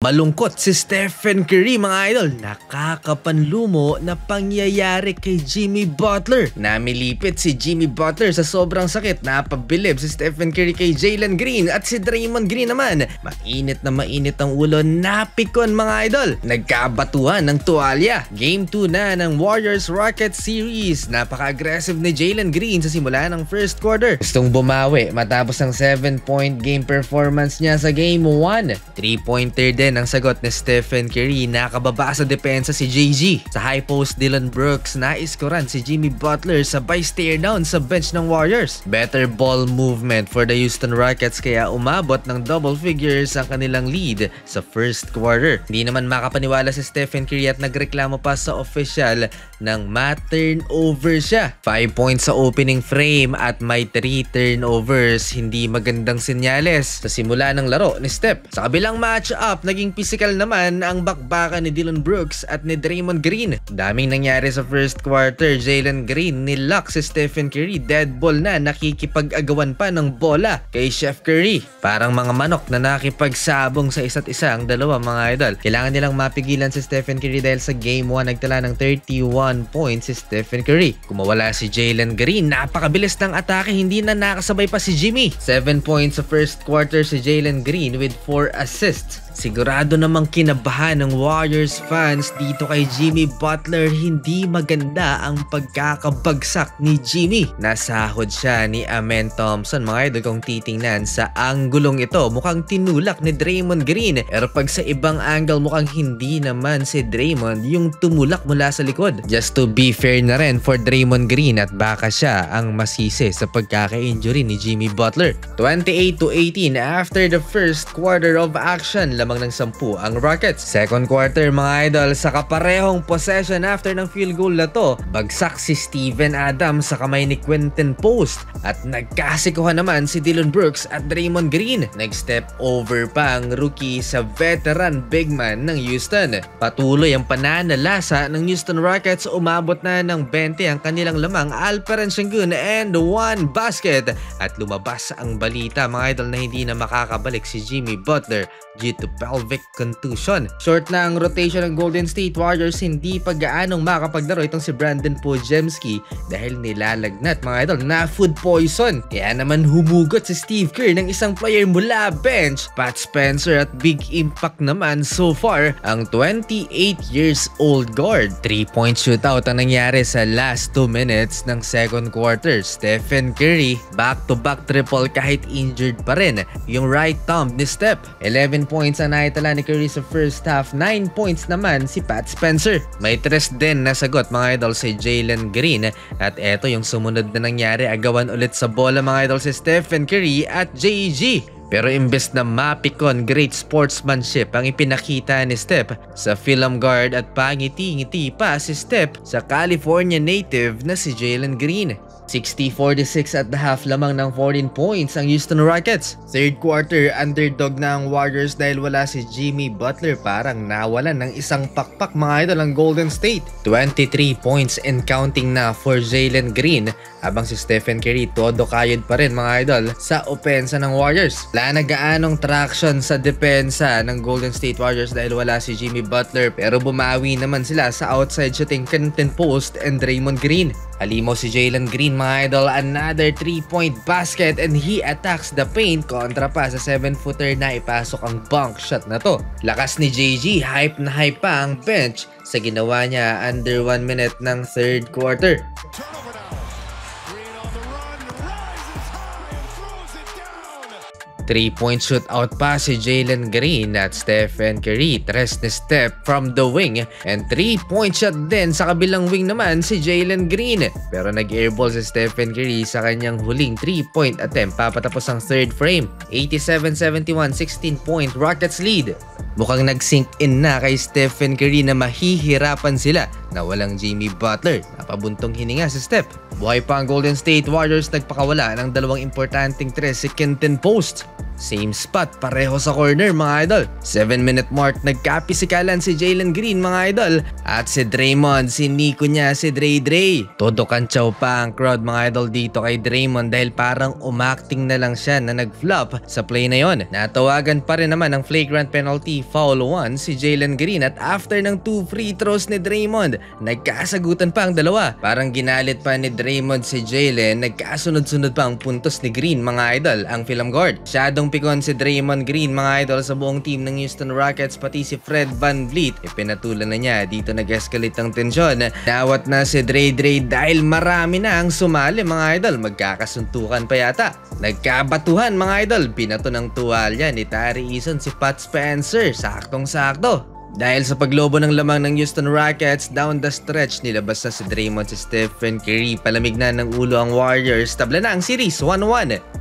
Malungkot si Stephen Curry mga idol. Nakakapanlumo na pangyayari kay Jimmy Butler. Namilipit si Jimmy Butler sa sobrang sakit. Napabilib si Stephen Curry kay Jalen Green at si Draymond Green naman. Mainit na mainit ang ulo, napikon mga idol. Nagkabatuhan ng tuwalya. Game 2 na ng Warriors-Rockets series. Napaka-aggressive ni Jalen Green sa simula ng first quarter. Gustong bumawi matapos ang 7-point game performance niya sa Game 1. 3-pointer din ang sagot ni Stephen Curry. Nakababa sa depensa si JG. Sa high post, Dillon Brooks naiskoran si Jimmy Butler sabay stare down sa bench ng Warriors. Better ball movement for the Houston Rockets kaya umabot ng double figures ang kanilang lead sa first quarter. Hindi naman makapaniwala si Stephen Curry at nagreklamo pa sa official ng ma-turnover siya. 5 points sa opening frame at may 3 turnovers. Hindi magandang senyales sa simula ng laro ni Steph. Sa kabilang match-up, naging physical naman ang bakbakan ni Dillon Brooks at ni Draymond Green. Daming nangyari sa first quarter. Jalen Green nilock si Stephen Curry. Dead ball na, nakikipag-agawan pa ng bola kay Chef Curry. Parang mga manok na nakipagsabong sa isa't isa ang dalawa mga idol. Kailangan nilang mapigilan si Stephen Curry dahil sa Game 1 nagtala ng 31 points si Stephen Curry. Kumawala si Jalen Green. Napakabilis ng atake, hindi na nakasabay pa si Jimmy. 7 points sa first quarter si Jalen Green with 4 assists. Sigurado namang kinabahan ng Warriors fans dito kay Jimmy Butler. Hindi maganda ang pagkakabagsak ni Jimmy. Nasahod siya ni Amen Thompson mga idol. Kung titingnan sa anggulong ito, mukhang tinulak ni Draymond Green. Pero pag sa ibang angle, mukhang hindi naman si Draymond yung tumulak mula sa likod. Just to be fair na rin for Draymond Green at baka siya ang masisi sa pagkaka-injury ni Jimmy Butler. 28-18 after the first quarter of action. Lamang ng 10 ang Rockets. Second quarter mga idol, sa kaparehong possession after ng field goal na to, bagsak si Steven Adams sa kamay ni Quentin Post at nagkasikuhan naman si Dillon Brooks at Draymond Green. Nag-step over pa ang rookie sa veteran big man ng Houston. Patuloy ang pananalasa ng Houston Rockets. Umabot na ng 20 ang kanilang lamang. Alperen Sengun and 1 basket at lumabas ang balita mga idol na hindi na makakabalik si Jimmy Butler due to pelvic contusion. Short na ang rotation ng Golden State Warriors. Hindi pa gaanong makapaglaro itong si Brandon Podziemski dahil nilalagnat mga idol na food poison. Kaya naman humugot si Steve Kerr ng isang player mula bench. Pat Spencer at big impact naman so far ang 28 years old guard. 3-point shootout ang nangyari sa last 2 minutes ng second quarter. Stephen Curry back-to-back triple kahit injured pa rin yung right thumb ni Steph. 11 points ang naitala ni Curry sa first half. 9 points naman si Pat Spencer. May 3 din na sagot mga idol si Jalen Green. At eto yung sumunod na nangyari. Agawan ulit sa bola mga idol si Stephen Curry at JG. Pero imbes na mapikon, great sportsmanship ang ipinakita ni Steph sa film guard at pangiti-ngiti pa si Steph sa California native na si Jalen Green. 60-46 at the half, lamang ng 14 points ang Houston Rockets. Third quarter, underdog na ang Warriors dahil wala si Jimmy Butler. Parang nawalan ng isang pakpak mga idol ang Golden State. 23 points and counting na for Jalen Green, habang si Stephen Curry todo kayod pa rin mga idol sa opensa ng Warriors. Wala na gaanong traction sa depensa ng Golden State Warriors dahil wala si Jimmy Butler, pero bumawi naman sila sa outside shooting Quentin Post and Draymond Green. Halimo si Jalen Green mga idol, another 3-point basket and he attacks the paint. Kontra pa sa 7-footer na ipasok ang bunk shot na to. Lakas ni JG, hype na hype pa ang bench sa ginawa niya under 1 minute ng third quarter. 3-point shootout pa si Jalen Green at Stephen Curry. 3 ni Steph from the wing and 3-point shot din sa kabilang wing naman si Jalen Green. Pero nag-airball si Stephen Curry sa kanyang huling 3-point attempt. Papatapos ang third frame. 87-71, 16-point Rockets lead. Mukhang nag-sink in na kay Stephen Curry na mahihirapan sila na walang Jimmy Butler. Napabuntong hininga si Steph. Buhay pa ang Golden State Warriors, nagpakawala ng dalawang importanteng tres si Quentin Post. Same spot, pareho sa corner mga idol. 7-minute mark, nagkapisikalan si Jalen Green mga idol. At si Draymond, si Nico niya, si Dre. Todo kantsaw pa ang crowd mga idol dito kay Draymond dahil parang umacting na lang siya na nag-flop sa play na yon. Natawagan pa rin naman ang flagrant penalty foul 1 si Jalen Green at after ng 2 free throws ni Draymond, nagkasagutan pa ang dalawa. Parang ginalit pa ni Draymond si Jalen, nagkasunod-sunod pa ang puntos ni Green mga idol, ang film guard. Masyadong pikon si Draymond Green mga idol sa buong team ng Houston Rockets pati si Fred VanVleet. Ipinatulan na niya, dito nag-escalate ang tensyon. Nawat na si Dre dahil marami na ang sumali mga idol, magkakasuntukan pa yata. Nagkabatuhan mga idol, pinato ng tuwalya ni Tari Eason si Pat Spencer, saktong-sakto. Dahil sa paglobo ng lamang ng Houston Rockets, down the stretch nilabas na si Draymond si Stephen Curry, palamig na ng ulo ang Warriors, tabla na ang series 1-1.